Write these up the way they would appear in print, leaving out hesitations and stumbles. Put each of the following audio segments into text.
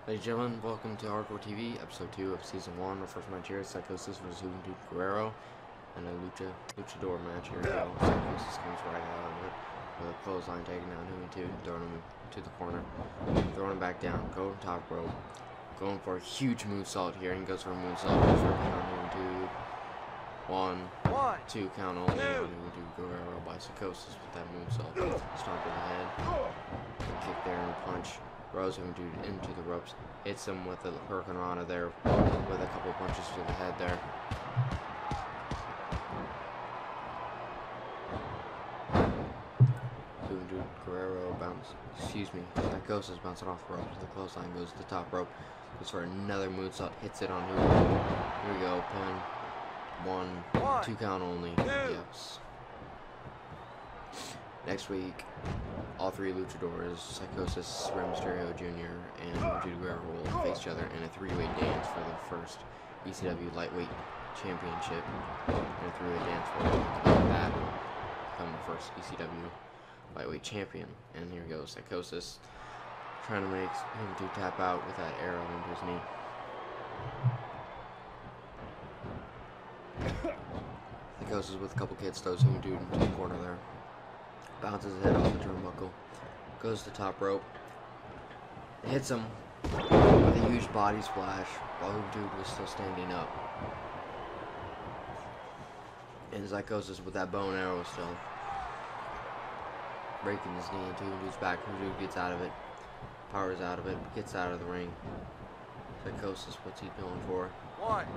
Ladies and gentlemen, welcome to Hardcore TV, episode 2 of season 1. Our first match here is Pscosis vs. Juventud Guerrero, and a luchador match here. So Pscosis comes right out of it with a clothesline taking down Juventud, throwing him to the corner, throwing him back down, going top rope, going for a huge moonsault here, and he goes for a moonsault, goes for a pin on Juventud. 1, 2 count only on Juventud Guerrero by Pscosis with that moonsault. Start with the head, kick there and a punch. Throws him into the ropes, hits him with a hurricanrana there, with a couple punches to the head there. Guerrero Pscosis bouncing off the ropes. The clothesline goes to the top rope, goes for another moonsault, hits it on Juventud. Here we go, pin. 1, 2 count only. Yes. Next week, all three luchadors, Pscosis, Rey Mysterio Jr., and Guerrero will face each other in a three-way dance for the first ECW lightweight championship. And a three-way dance for that will become the first ECW lightweight champion. And here goes Pscosis trying to make him to tap out with that arrow into his knee. Pscosis with a couple kids throws him into the corner there. Bounces his head off the turnbuckle, goes to the top rope, hits him with a huge body splash while Juventud was still standing up. And Pscosis with that bow and arrow still, breaking his knee into Juventud's back. Juventud gets out of it, powers out of it, gets out of the ring. Pscosis, what's he going for?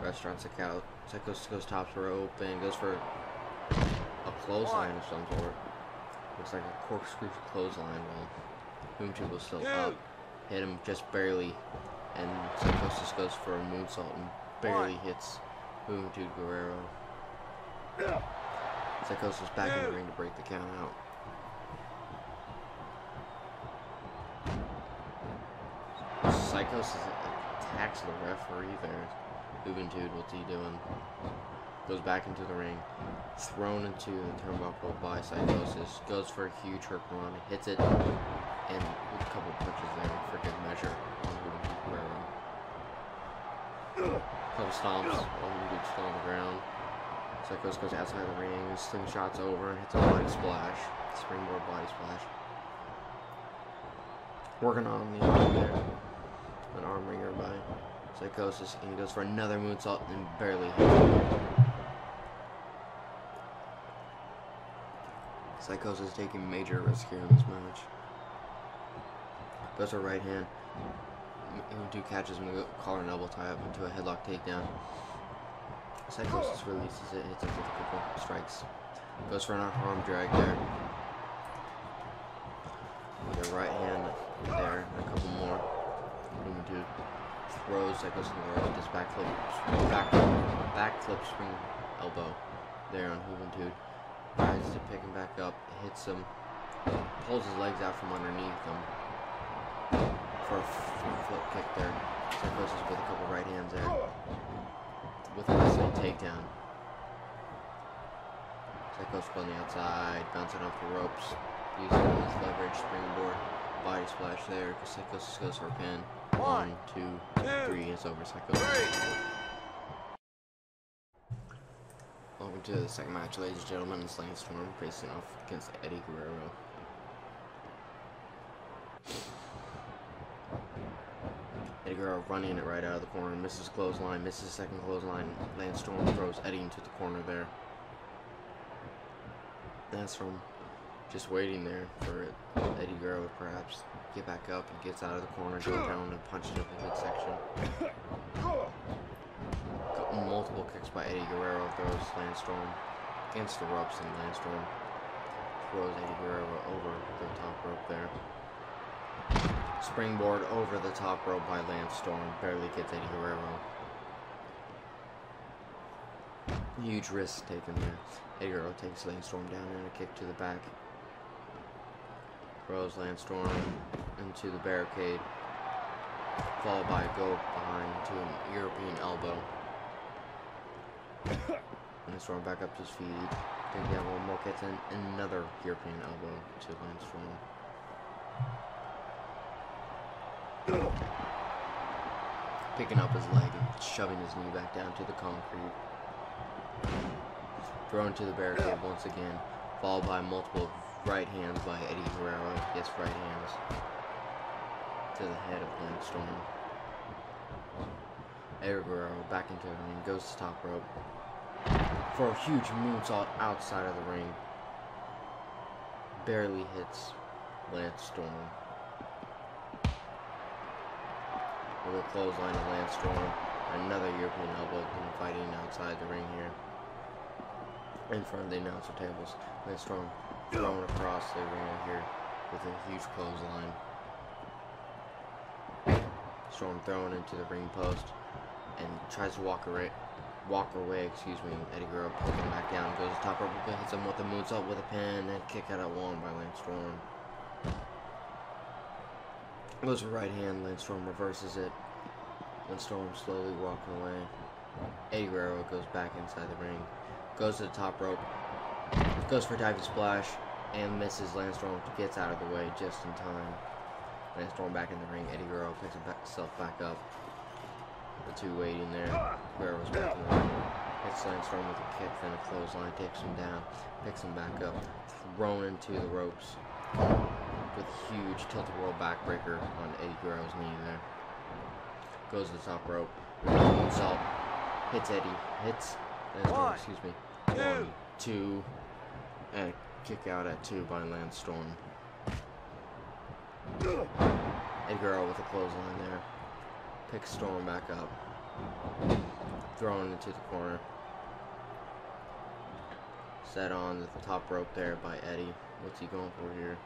Restaurant out. Pscosis goes top rope and goes for a clothesline of some sort. Looks like a corkscrew clothesline while Juventud was still up. Hit him just barely, and Pscosis goes for a moonsault and barely hits Juventud Guerrero. Pscosis back in the ring to break the count out. Pscosis attacks the referee there. Juventud, what's he doing? Goes back into the ring, thrown into the turnbuckle by Pscosis, goes for a huge hurricanrana, hits it, and a couple punches there for good measure on Guerrero. Couple stomps while Juventud still on the ground. Pscosis goes outside the ring, slingshots over, and hits a body splash, springboard body splash. Working on the arm there, an arm ringer by Pscosis, and he goes for another moonsault and barely hits him. Pscosis taking major risk here in this match. Goes for right hand. Juventud catches him with a collar and elbow tie up into a headlock takedown. Pscosis releases it, hits him with a couple strikes. Goes for an arm drag there. With a right hand there, and a couple more. Juventud throws Pscosis in the rope, does backflip spring elbow there on Juventud. Tries to pick him back up, hits him, pulls his legs out from underneath him for a flip kick there. Pscosis with a couple right hands there, with a wrestling takedown. Pscosis on the outside, bouncing off the ropes, using his leverage, springboard, body splash there. Pscosis goes for a pin. 1, 2, 3, it's over. Pscosis. Welcome to the second match, ladies and gentlemen. It's Landstorm facing off against Eddie Guerrero. Eddie Guerrero running it right out of the corner, misses clothesline, misses second clothesline. Landstorm throws Eddie into the corner there. Landstorm just waiting there for Eddie Guerrero to perhaps get back up and gets out of the corner, go down and punch it up the midsection. Multiple kicks by Eddie Guerrero, throws Landstorm against the ropes, and Landstorm throws Eddie Guerrero over the top rope there. Springboard over the top rope by Landstorm, barely gets Eddie Guerrero. Huge risk taken there. Eddie Guerrero takes Landstorm down and a kick to the back. Throws Landstorm into the barricade, followed by a go behind to an European elbow. Landstorm back up to his feet, taking down one more kick and another European elbow to Landstorm. picking up his leg and shoving his knee back down to the concrete. Thrown to the barricade once again, followed by multiple right hands by Eddie Guerrero. Yes, right hands to the head of Lance Storm. Eddie Guerrero back into the ring, goes to top rope for a huge moonsault outside of the ring. Barely hits Lance Storm. With a clothesline to Lance Storm. Another European elbow fighting outside the ring here. In front of the announcer tables. Lance Storm thrown across the arena here with a huge clothesline. Storm thrown into the ring post and tries to walk away. Eddie Guerrero pulls him back down, goes to top rope, hits him with a moonsault with a pin, and kick out at one by Lance Storm. Goes for right hand, Lance Storm reverses it. Lance Storm slowly walking away. Eddie Guerrero goes back inside the ring, goes to the top rope, goes for a diving splash, and misses. Lance Storm gets out of the way just in time. Lance Storm back in the ring. Eddie Guerrero picks himself back up. The two waiting there. Guerrero's back in the ring. Hits Lance Storm with a kick, then a clothesline, takes him down, picks him back up, thrown into the ropes with a huge tilt-a-whirl backbreaker on Eddie Guerrero's knee there. Goes to the top rope. Moonsault. Hits Eddie. Hits Lance Storm, excuse me. 1, 2, and a kick out at 2 by Lance Storm. Eddie Guerrero with a clothesline there. Picks Storm back up. Thrown into the corner. Set on the top rope there by Eddie. What's he going for here?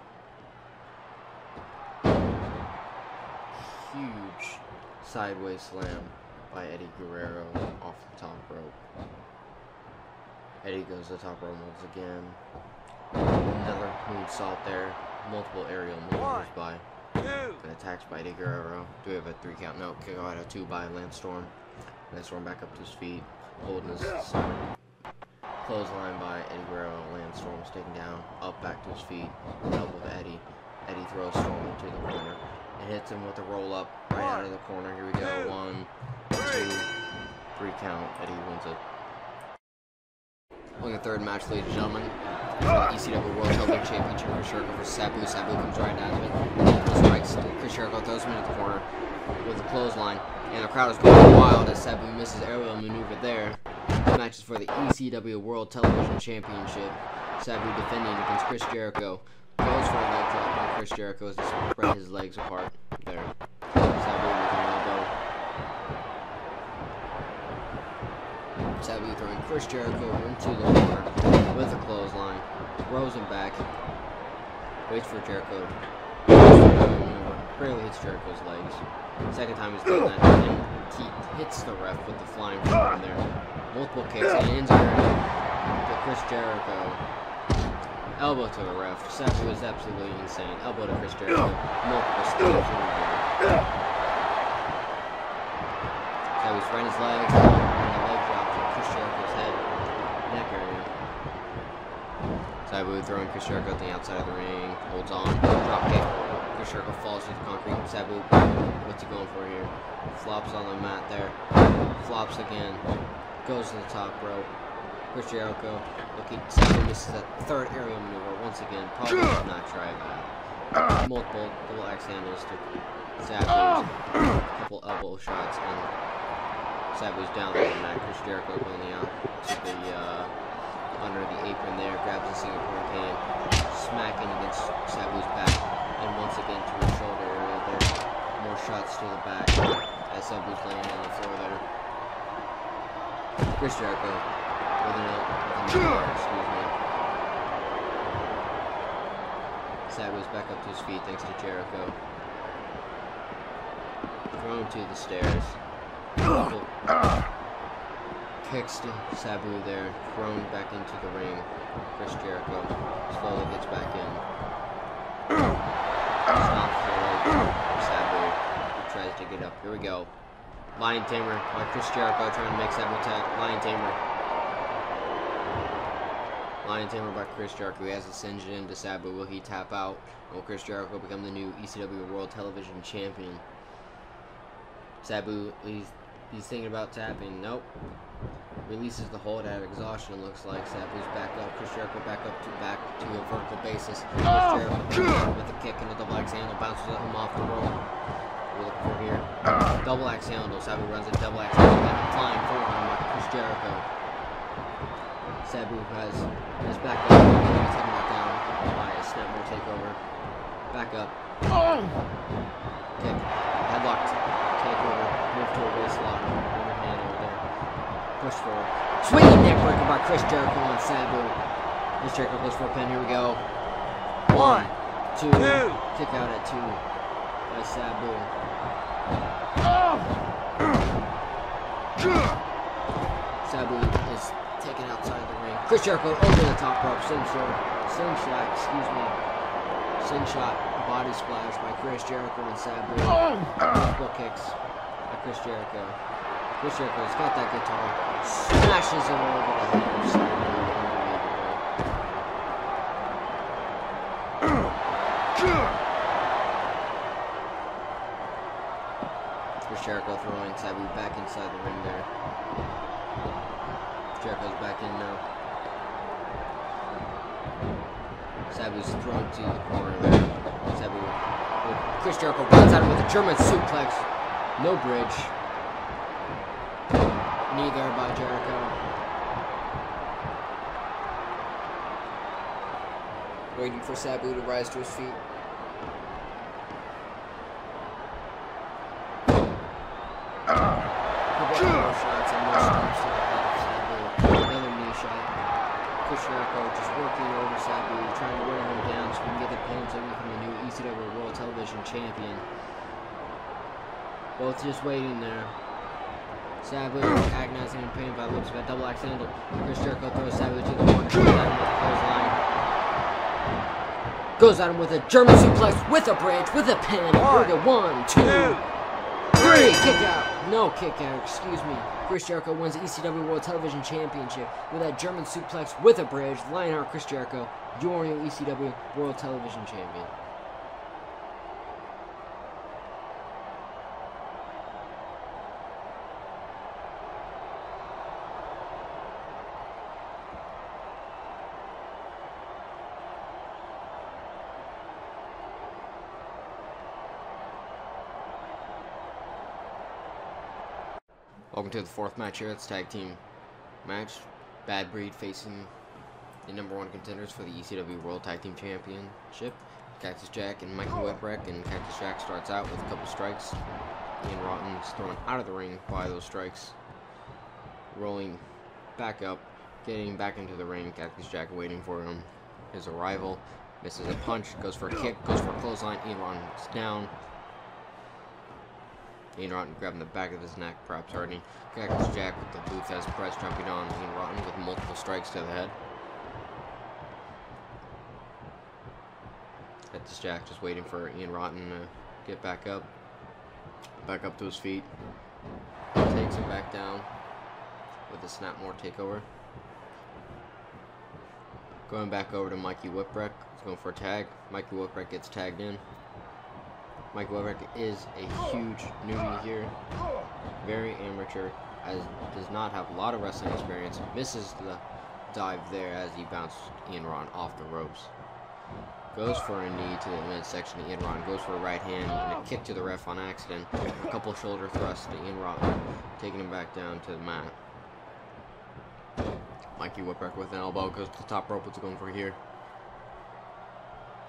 Huge sideways slam by Eddie Guerrero off the top rope. Eddie goes to the top rope once again. Another moonsault there. Multiple aerial maneuvers by and attacks by Eddie Guerrero. Do we have a 3 count? No. Kick out at 2 by Lance Storm. Lance Storm back up to his feet, holding his sword. Clothesline by Eddie Guerrero. Lance Storm is taken down, up back to his feet. Elbow to Eddie. Eddie throws Storm into the corner and hits him with a roll up right out of the corner. Here we go. 1, 2, 3 count. Eddie wins it. On the third match, ladies and gentlemen, for the ECW World Television Championship, Chris Jericho versus Sabu. Sabu comes right out of it. Strikes Chris Jericho, throws him into the corner with a clothesline, and the crowd is going wild as Sabu misses aerial maneuver there. The match is for the ECW World Television Championship. Sabu defending against Chris Jericho. Goes for a leg drop by Chris Jericho as he spread his legs apart there. Sabu with an elbow. Sabu throwing Chris Jericho into the corner with a clothesline. Throws him back. Waits for Jericho. Barely hits Jericho's legs. Second time he's done that, and he hits the ref with the flying forearm there. Multiple kicks and ends to Chris Jericho. Elbow to the ref. Sabu is absolutely insane. Elbow to Chris Jericho. Multiple stabs. Sabu's right his legs, and a leg drop to Chris Jericho's head, neck area. Sabu throwing Chris Jericho at the outside of the ring. Holds on. Drop kick. Chris Jericho falls to the concrete. Sabu, what's he going for here? Flops on the mat there. Flops again. Goes to the top rope. Chris Jericho looking. Sabu misses that third aerial maneuver once again. Probably should not try that. Multiple double axe handles to Sabu. A couple elbow shots, and Sabu's down there on the mat. Chris Jericho going out to the under the apron there. Grabs a Singapore cane, smacking against Sabu's back. And once again to his shoulder area there. More shots to the back as Sabu's laying on the floor there. Chris Jericho with an elbow, excuse me. Sabu's back up to his feet thanks to Jericho. Thrown to the stairs. Kicks to Sabu there. Thrown back into the ring. Chris Jericho slowly gets back in. Stomps the leg. Sabu tries to get up. Here we go. Lion Tamer by Chris Jericho trying to make Sabu tap. Lion Tamer. Lion Tamer by Chris Jericho. He has it singed into Sabu. Will he tap out? Will Chris Jericho become the new ECW World Television Champion? Sabu, he's thinking about tapping. Nope. Releases the hold out of exhaustion. Looks like Sabu's back up. Chris Jericho back to a vertical basis. Chris Jericho with a kick and a double axe handle, bounces him off the rope. We're looking for here. Double axe handle. Sabu runs a double axe handle, and flying forearm by Chris Jericho. Sabu has his back up. He's taken back down by a snapmare takeover. Back up. Kick. Headlocked. Takeover. Move to a waist lock. Overhand over there. Push forward. Swinging neck breaker by Chris Jericho on Sabu. Chris Jericho goes for a pin. Here we go. 1, 2. Kick out at 2 by Sabu. Sabu is taken outside the ring. Chris Jericho over the top rope. Slingshot. Body splash by Chris Jericho and Sabu. Multiple kicks by Chris Jericho. Chris Jericho's got that guitar. Smashes him over the head of Sabu. Chris Jericho throwing Sabu back inside the ring there. Jericho's back in now. Sabu's thrown to the corner there. Sabu. Chris Jericho runs out with a German suplex. No bridge. Knee there by Jericho. Waiting for Sabu to rise to his feet. Couple more shots and more stomps to the head of Sabu. Another knee shot. Chris Jericho just working over Sabu, trying to wear him down so we can get the pin so we become the new ECW World Television Champion. Both just waiting there. Sabu agonizing in pain by the looks of a double axe handle. Chris Jericho throws Sabu to the corner, goes at him with a German suplex with a bridge, with a pin. Here we go. 1, 2, 3. Kick out. No kick out, excuse me. Chris Jericho wins the ECW World Television Championship with that German suplex with a bridge. Lionheart Chris Jericho, your new ECW World Television Champion. Welcome to the 4th match here. It's tag team match. Bad Breed facing the #1 contenders for the ECW World Tag Team Championship. Cactus Jack and Mikey Whipwreck, and Cactus Jack starts out with a couple strikes. Ian Rotten's thrown out of the ring by those strikes. Rolling back up, getting back into the ring. Cactus Jack waiting for him. His arrival. Misses a punch, goes for a kick, goes for a clothesline. Ian Rotten's down. Ian Rotten grabbing the back of his neck, perhaps hurting. Cactus Jack with the Booth as press jumping on Ian Rotten with multiple strikes to the head. Cactus Jack just waiting for Ian Rotten to get back up to his feet. Takes him back down with a snapmare takeover. Going back over to Mikey Whipwreck. He's going for a tag. Mikey Whipwreck gets tagged in. Mike Whipwreck is a huge newbie here, very amateur, does not have a lot of wrestling experience, misses the dive there as he bounced Ian Rotten off the ropes. Goes for a knee to the midsection to Ian Rotten, goes for a right hand and a kick to the ref on accident, a couple shoulder thrusts to Ian Rotten, taking him back down to the mat. Mikey Whipwreck with an elbow, goes to the top rope, what's he going for here?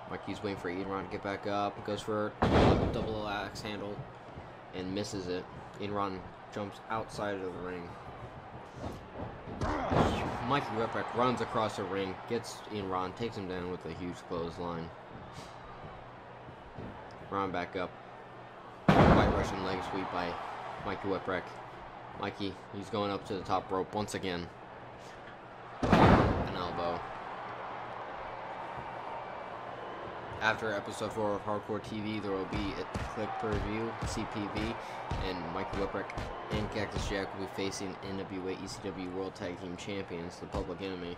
Mikey's waiting for Ian Rotten to get back up. Goes for a double axe handle and misses it. Ian Rotten jumps outside of the ring. Mikey Whipwreck runs across the ring, gets Ian Rotten, takes him down with a huge clothesline. Rotten back up. White Russian leg sweep by Mikey Whipwreck. Mikey, he's going up to the top rope once again. An elbow. After episode 4 of Hardcore TV, there will be a click per view, CPV, and Mikey Whipwreck and Cactus Jack will be facing NWA ECW World Tag Team Champions, the Public Enemy.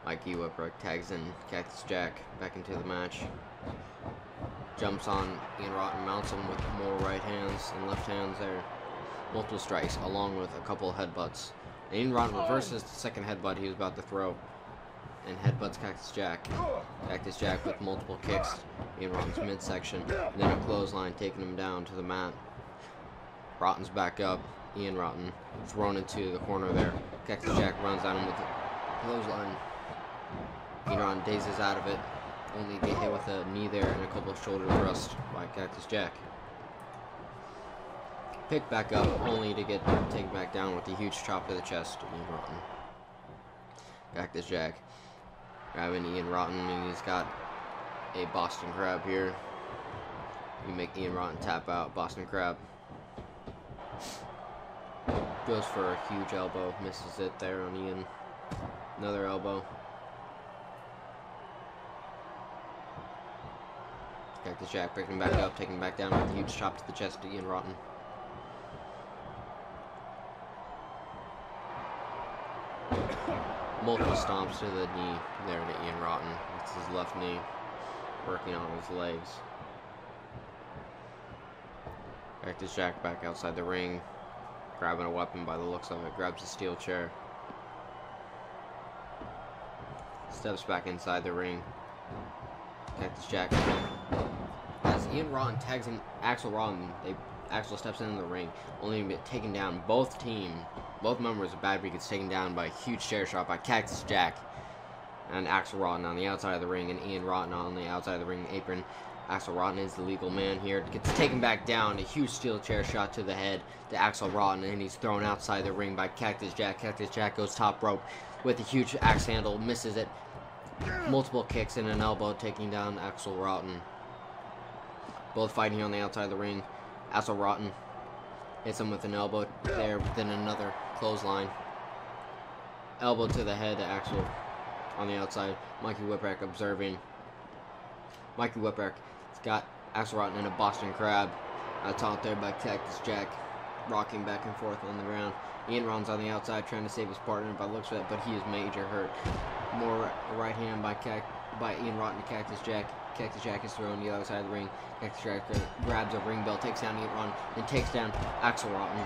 Mikey Whipwreck tags in Cactus Jack back into the match. jumps on Ian Rotten, mounts him with more right hands and left hands there. Multiple strikes, along with a couple of headbutts. And Ian Rotten reverses the second headbutt he was about to throw, and headbutts Cactus Jack. Cactus Jack with multiple kicks, Ian Rotten's midsection, and then a clothesline taking him down to the mat. Rotten's back up, Ian Rotten thrown into the corner there. Cactus Jack runs at him with a clothesline. Ian Rotten dazes out of it, only to get hit with a knee there and a couple of shoulder thrusts by Cactus Jack. Picked back up, only to get taken back down with a huge chop to the chest of Ian Rotten. Cactus Jack grabbing Ian Rotten, and he's got a Boston Crab here. You make Ian Rotten tap out. Boston Crab goes for a huge elbow, misses it there on Ian. Another elbow. Cactus Jack picking him back up, taking him back down with a huge chop to the chest of Ian Rotten. Multiple stomps to the knee there to Ian Rotten. It's his left knee working on his legs. Cactus Jack back outside the ring, grabbing a weapon by the looks of it. Grabs a steel chair. Steps back inside the ring. Cactus Jack, as Ian Rotten tags in Axel Rotten, Axel steps into the ring, only to get taken down. Both members of Bad Week gets taken down by a huge chair shot by Cactus Jack and Axel Rotten on the outside of the ring, and Ian Rotten on the outside of the ring apron. Axel Rotten is the legal man here. Gets taken back down. A huge steel chair shot to the head to Axel Rotten, and he's thrown outside the ring by Cactus Jack. Cactus Jack goes top rope with a huge axe handle, misses it. Multiple kicks and an elbow taking down Axel Rotten. Both fighting on the outside of the ring. Axel Rotten hits him with an elbow there, then another clothesline. Elbow to the head to Axel on the outside. Mikey Whipwreck observing. Mikey Whipwreck has got Axel Rotten in a Boston Crab. Taunt there by Cactus Jack, rocking back and forth on the ground. Ian Rotten's on the outside trying to save his partner by the looks of it, but he is major hurt. More right hand by Ian Rotten to Cactus Jack. Cactus Jack is thrown to the other side of the ring. Cactus Jack grabs a ring bell, takes down Ian Rotten, and takes down Axel Rotten.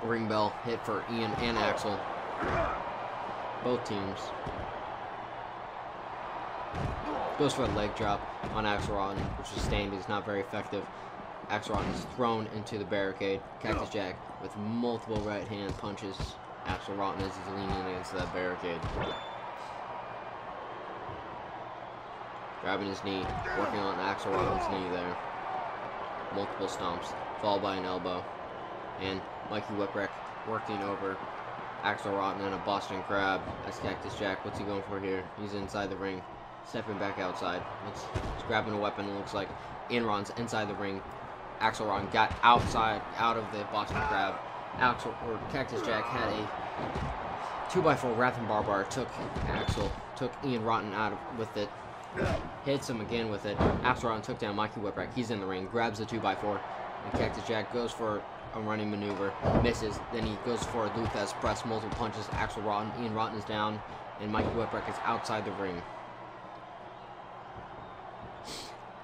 Ring bell hit for Ian and Axel. Both teams. Goes for a leg drop on Axel Rotten, which is sustained, is not very effective. Axel Rotten is thrown into the barricade. Cactus Jack with multiple right hand punches Axel Rotten as he's leaning against that barricade. Grabbing his knee, working on Axel Rotten's knee there. Multiple stomps, followed by an elbow. And Mikey Whipwreck working over Axel Rotten and a Boston Crab as Cactus Jack. What's he going for here? He's inside the ring, stepping back outside. He's grabbing a weapon, it looks like. Ian Rotten's inside the ring. Axel Rotten got out of the Boston Crab. Cactus Jack had a 2x4 wrapped in barbed wire. Took Ian Rotten out with it. Hits him again with it. Axel Rotten took down Mikey Whipwreck. He's in the ring. Grabs the 2x4. And Cactus Jack goes for a running maneuver. Misses. Then he goes for a Luthez press. Multiple punches. Axel Rotten. Ian Rotten is down. And Mikey Whipwreck is outside the ring.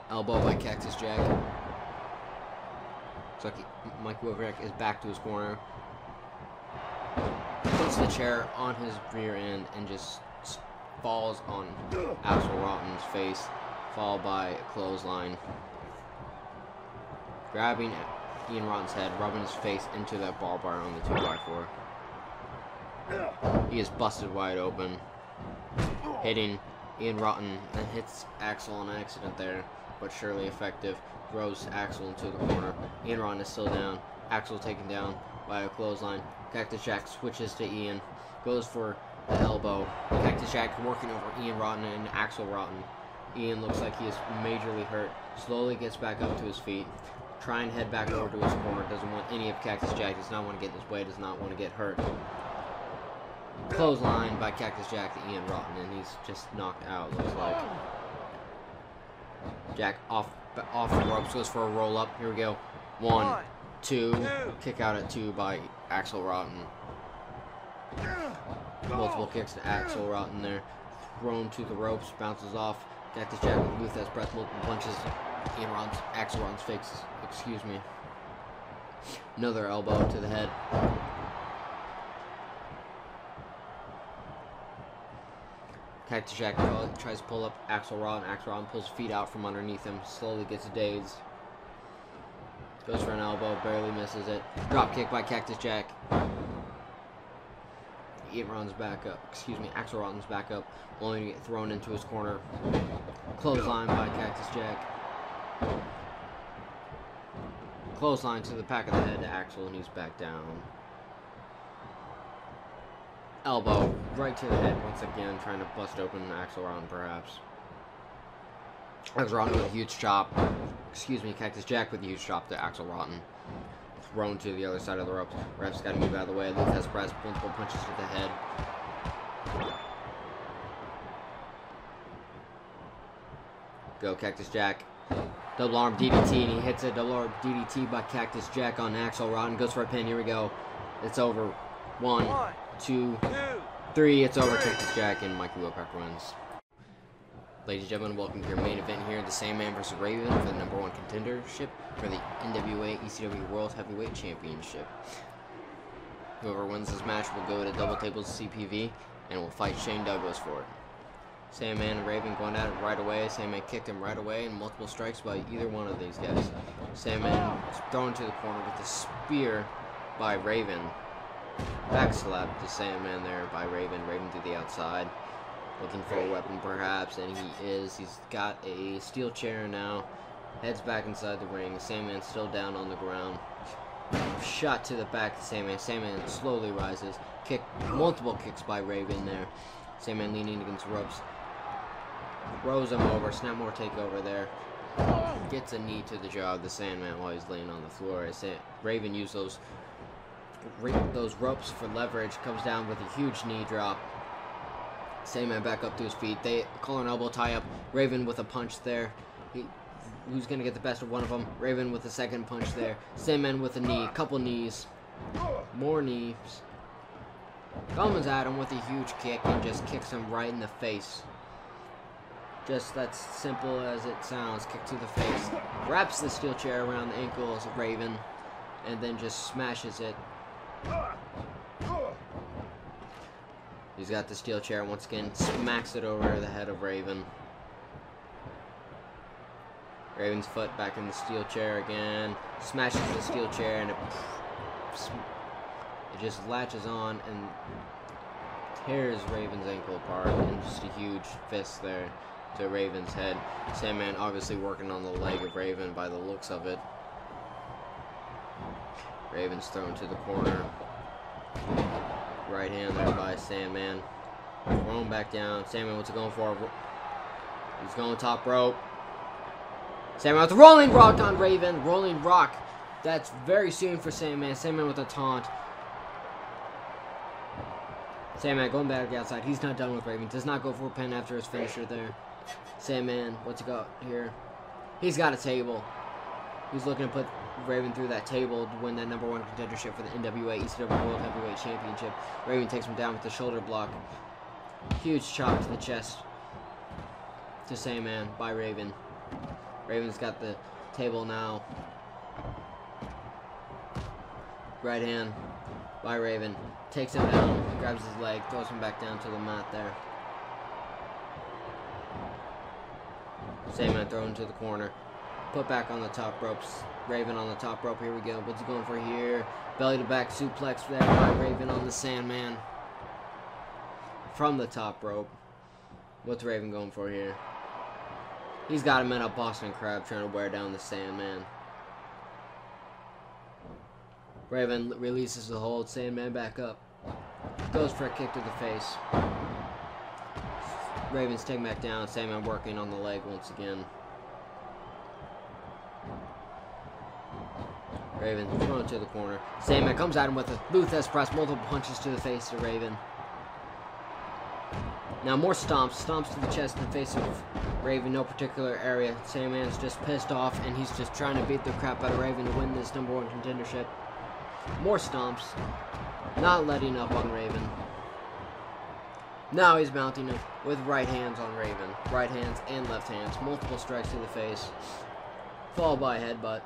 Elbow by Cactus Jack. Looks like Mikey Whipwreck is back to his corner. Puts the chair on his rear end and just falls on Axel Rotten's face, followed by a clothesline. Grabbing Ian Rotten's head, rubbing his face into that barbed wire on the 2x4. He is busted wide open. Hitting Ian Rotten and hits Axel on accident there, but surely effective. Throws Axel into the corner. Ian Rotten is still down. Axel taken down by a clothesline. Cactus Jack switches to Ian. Goes for the elbow. Cactus Jack working over Ian Rotten and Axel Rotten. Ian looks like he is majorly hurt. Slowly gets back up to his feet. Try and head back over to his corner. Doesn't want any of Cactus Jack. Does not want to get in his way. Does not want to get hurt. Clothesline by Cactus Jack to Ian Rotten, and he's just knocked out, looks like. Jack off the ropes, goes for a roll up. Here we go. 1, 2. Kick out at 2 by Axel Rotten. Multiple kicks to Axel Rotten there. Thrown to the ropes, bounces off. Cactus Jack with Luthes press, multiple punches. Axel Ron's fakes. Excuse me. Another elbow to the head. Cactus Jack tries to pull up Axel Ron. Axel Ron pulls feet out from underneath him. Slowly gets dazed. Goes for an elbow. Barely misses it. Drop kick by Cactus Jack. Ron's back up. Excuse me. Axel Ron's back up. Only to get thrown into his corner. Clothesline by Cactus Jack. Clothesline to the back of the head to Axel, and he's back down. Elbow right to the head once again, trying to bust open Axel Ron, perhaps. Axel Ron with a huge chop. Excuse me, Cactus Jack with a huge chop to Axel Rotten. Thrown to the other side of the ropes. Ref's got to move out of the way. Luthes press, multiple punches to the head. Go, Cactus Jack. Double arm DDT, and he hits a double arm DDT by Cactus Jack on Axel Rotten. Goes for a pin. Here we go. It's over. 1, 2, 3. It's over. Cactus Jack and Mikey Whipwreck wins. Ladies and gentlemen, welcome to your main event here. The Sandman versus Raven for the #1 contendership for the NWA ECW World Heavyweight Championship. Whoever wins this match will go to Double Tables CPV and will fight Shane Douglas for it. Sandman and Raven going at it right away. Sandman kicked him right away, and multiple strikes by either one of these guys. Sandman is thrown to the corner with a spear by Raven. Back slap to Sandman there by Raven. Raven to the outside. Looking for a weapon perhaps, and he is. He's got a steel chair now. Heads back inside the ring. Sandman still down on the ground. Shot to the back of Sandman. Sandman slowly rises. Multiple kicks by Raven there. Sandman leaning against the ropes. Throws him over. Snapmore takeover there. Gets a knee to the jaw of the Sandman while he's laying on the floor. Raven used those ropes for leverage. Comes down with a huge knee drop. Sandman back up to his feet. They call an elbow tie up. Raven with a punch there. Who's going to get the best of one of them? Raven with a second punch there. Sandman with a knee. Couple knees. More knees. Comes at him with a huge kick and just kicks him right in the face. Just that's simple as it sounds. Kick to the face. Wraps the steel chair around the ankles of Raven and then just smashes it. He's got the steel chair once again. Smacks it over the head of Raven. Raven's foot back in the steel chair again. Smashes the steel chair and it just latches on and tears Raven's ankle apart, and just a huge fist there to Raven's head. Sandman obviously working on the leg of Raven by the looks of it. Raven's thrown to the corner. Right hand there by Sandman. Thrown back down. Sandman, what's he going for? He's going top rope. Sandman with a rolling rock on Raven. Rolling rock. That's very soon for Sandman. Sandman with a taunt. Sandman going back to the outside. He's not done with Raven. Does not go for a pin after his finisher there. Sandman, what's he got here? He's got a table. He's looking to put Raven through that table to win that #1 contendership for the NWA ECW World Heavyweight Championship. Raven takes him down with the shoulder block. Huge chop to the chest to Sandman by Raven. Raven's got the table now. Right hand by Raven. Takes him down, grabs his leg, throws him back down to the mat there. Sandman thrown to the corner. Put back on the top ropes. Raven on the top rope. Here we go. What's he going for here? Belly to back suplex there by Raven on the Sandman. From the top rope. What's Raven going for here? He's got him in a Boston Crab trying to wear down the Sandman. Raven releases the hold. Sandman back up. Goes for a kick to the face. Raven's taken back down. Sandman working on the leg once again. Raven thrown to the corner. Sandman comes at him with a Luthes press. Multiple punches to the face to Raven. Now more stomps. Stomps to the chest and face of Raven. No particular area. Sandman's just pissed off and he's just trying to beat the crap out of Raven to win this #1 contendership. More stomps. Not letting up on Raven. Now he's mounting him with right hands on Raven. Right hands and left hands. Multiple strikes to the face. Followed by a headbutt.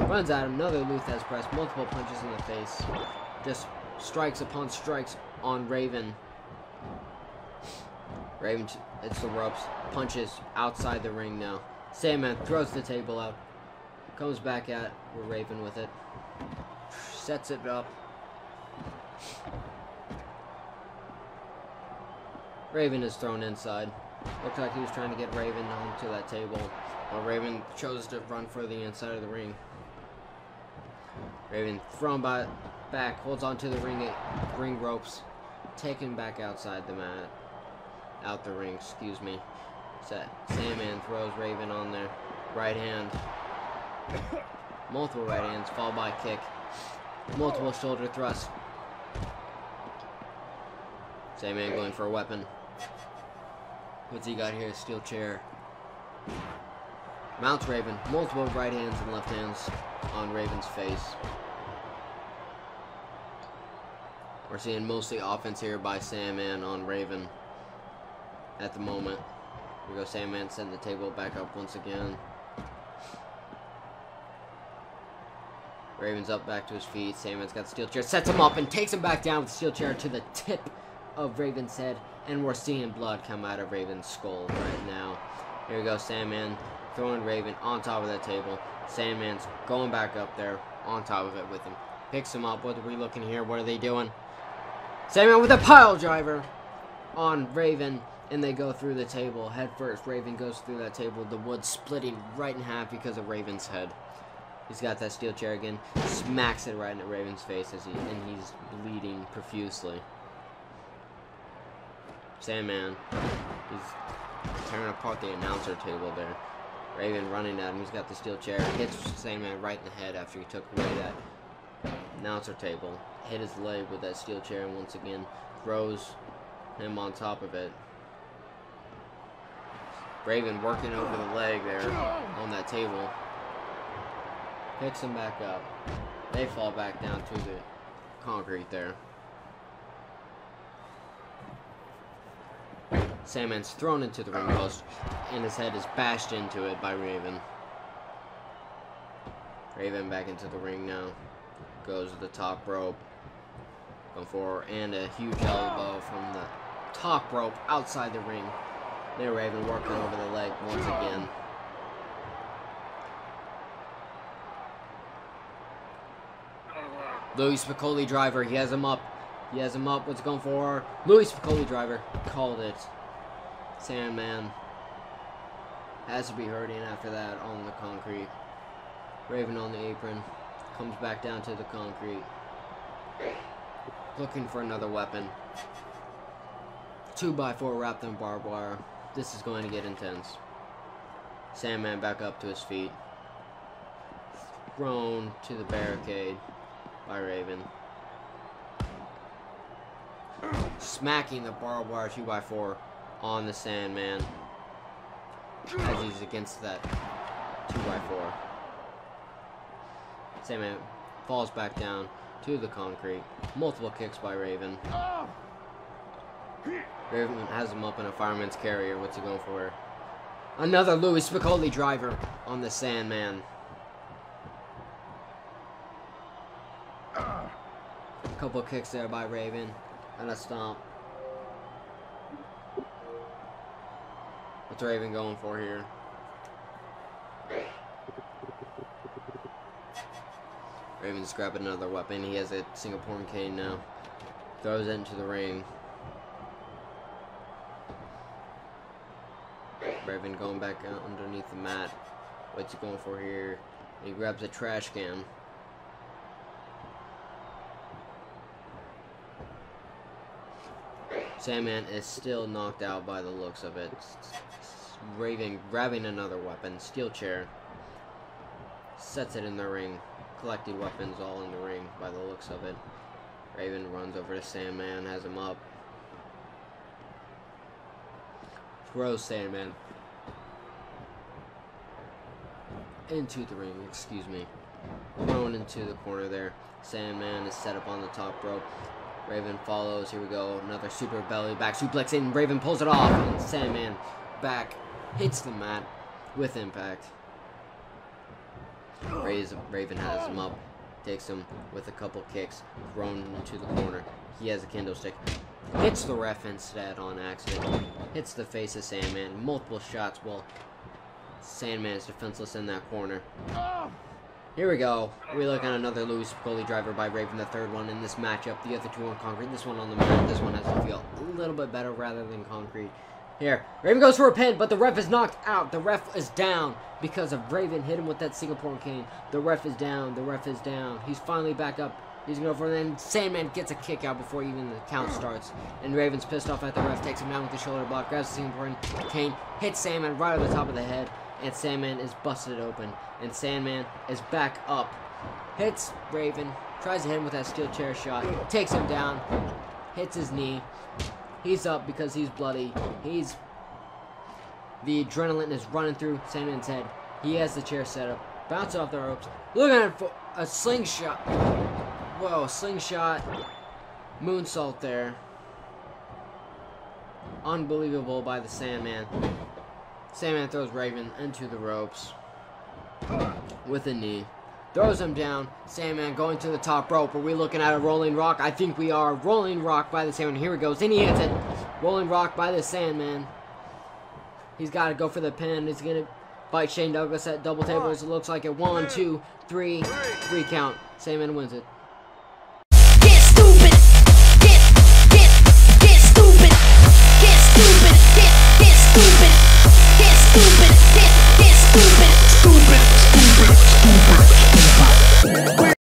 Runs at him. Another Luthez press. Multiple punches in the face. Just strikes upon strikes on Raven. Raven, it's the ropes. Punches outside the ring now. Sandman throws the table out. Comes back at Raven with it. Sets it up. Raven is thrown inside. Looks like he was trying to get Raven onto that table. While Raven chose to run for the inside of the ring. Raven thrown back, holds onto the ring ropes. Taken back outside the mat. Out the ring, excuse me. Sandman throws Raven on there. Right hand. Multiple right hands, followed by a kick. Multiple shoulder thrusts. Sandman going for a weapon. What's he got here? Steel chair. Mounts Raven. Multiple right hands and left hands on Raven's face. We're seeing mostly offense here by Sandman on Raven at the moment. Here we go, Sandman setting the table back up once again. Raven's up back to his feet. Sandman's got the steel chair. Sets him up and takes him back down with the steel chair to the tip of Raven's head. And we're seeing blood come out of Raven's skull right now. Here we go, Sandman throwing Raven on top of that table. Sandman's going back up there on top of it with him. Picks him up. What are we looking here? What are they doing? Sandman with a pile driver on Raven. And they go through the table head first. Raven goes through that table. The wood splitting right in half because of Raven's head. He's got that steel chair again. Smacks it right into Raven's face and he's bleeding profusely. Sandman, he's tearing apart the announcer table there. Raven running at him. He's got the steel chair. Hits Sandman right in the head after he took away that announcer table. Hit his leg with that steel chair and once again throws him on top of it. Raven working over the leg there on that table. Picks him back up. They fall back down to the concrete there. Sandman's thrown into the ring post, and his head is bashed into it by Raven. Raven back into the ring now. Goes to the top rope. Going forward, and a huge elbow from the top rope outside the ring. There, Raven working over the leg once again. Louis Spicoli driver, he has him up. He has him up. What's going for? Louis Spicoli driver. Called it. Sandman has to be hurting after that on the concrete. Raven on the apron. Comes back down to the concrete. Looking for another weapon. 2x4 wrapped in barbed wire. This is going to get intense. Sandman back up to his feet. Thrown to the barricade by Raven. Smacking the barbed wire 2x4 on the Sandman as he's against that 2x4. Sandman falls back down to the concrete. Multiple kicks by Raven. Raven has him up in a fireman's carrier. What's he going for? Another Louis Spicoli driver on the Sandman. A couple kicks there by Raven. And a stomp. What's Raven going for here? Raven's grabbing another weapon. He has a Singaporean cane now. Throws it into the ring. Raven going back out underneath the mat. What's he going for here? He grabs a trash can. Sandman is still knocked out by the looks of it. Raven grabbing another weapon. Steel chair. Sets it in the ring. Collected weapons all in the ring by the looks of it. Raven runs over to Sandman. Has him up. Throws Sandman into the ring. Excuse me. Thrown to the corner there. Sandman is set up on the top rope. Raven follows. Here we go. Another super belly back suplex in. Raven pulls it off. And Sandman back hits the mat with impact. Raven has him up. Takes him with a couple kicks. Thrown into the corner. He has a kendo stick. Hits the ref instead on accident. Hits the face of Sandman. Multiple shots while Sandman is defenseless in that corner. Here we go. We look at another Louis Piccoli driver by Raven, the third one in this matchup. The other two on concrete. This one on the mat. This one has to feel a little bit better rather than concrete. Here, Raven goes for a pin, but the ref is knocked out. The ref is down because of Raven hit him with that Singapore cane. The ref is down. The ref is down. He's finally back up. He's going to go for it, and then Sandman gets a kick out before even the count starts. And Raven's pissed off at the ref, takes him down with the shoulder block, grabs the Singapore cane, hits Sandman right over the top of the head, and Sandman is busted open. And Sandman is back up. Hits Raven, tries to hit him with that steel chair shot, takes him down, hits his knee. He's up because he's bloody. The adrenaline is running through Sandman's head. He has the chair set up. Bounce off the ropes. Look at him for a slingshot. Whoa, slingshot. Moonsault there. Unbelievable by the Sandman. Sandman throws Raven into the ropes with a knee. Throws him down. Sandman going to the top rope. Are we looking at a rolling rock? I think we are. Rolling rock by the Sandman. Here he goes. And he hits it. Rolling rock by the Sandman. He's got to go for the pin. He's going to fight Shane Douglas at double tables. It looks like a 1, 2, 3 count. Sandman wins it. Get stupid. Get stupid. Get stupid.